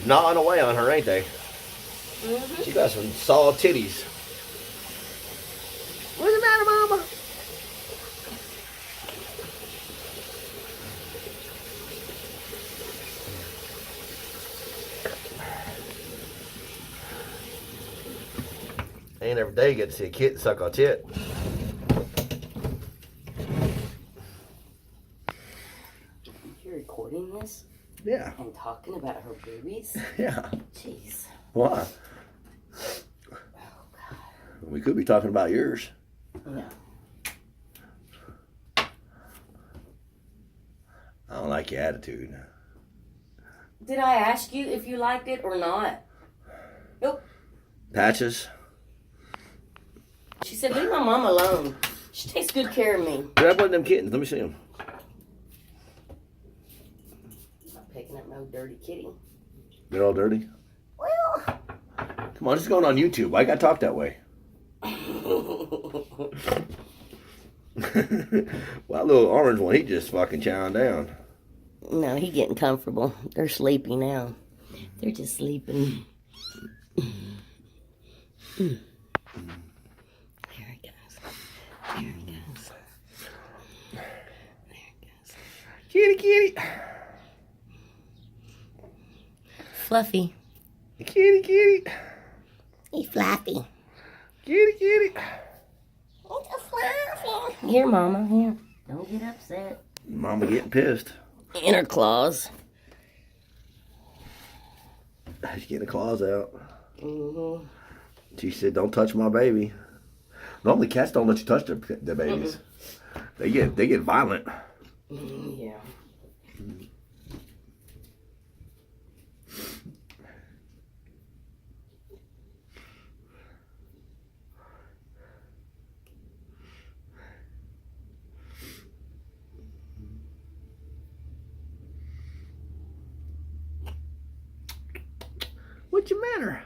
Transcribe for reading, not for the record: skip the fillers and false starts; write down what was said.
just gnawing away on her, ain't they? Mm-hmm. She got some solid titties. What's the matter, Mama? Ain't every day you get to see a kitten suck on tit. You're recording this? Yeah. And talking about her boobies? Yeah. Jeez. Why? Oh, God. We could be talking about yours. No. I don't like your attitude. Did I ask you if you liked it or not? Nope. Patches? She said, leave my mom alone. She takes good care of me. Grab one of them kittens. Let me see them. Not picking up no dirty kitty. They're all dirty? Well. Come on, it's going on YouTube. Why you gotta talk that way? Well, that little orange one, he just fucking chowing down. No, he getting comfortable. They're sleepy now. They're just sleeping. There he goes. There he goes. There he goes. Kitty, kitty. Fluffy. Kitty, kitty. He's fluffy. Kitty, kitty. He's a fluffy. Here, Mama. Here. Don't get upset. Mama getting pissed. In her claws. She's getting the claws out. Mm-hmm. She said, don't touch my baby. Normally cats don't let you touch their babies. They get violent. Yeah. What's your matter?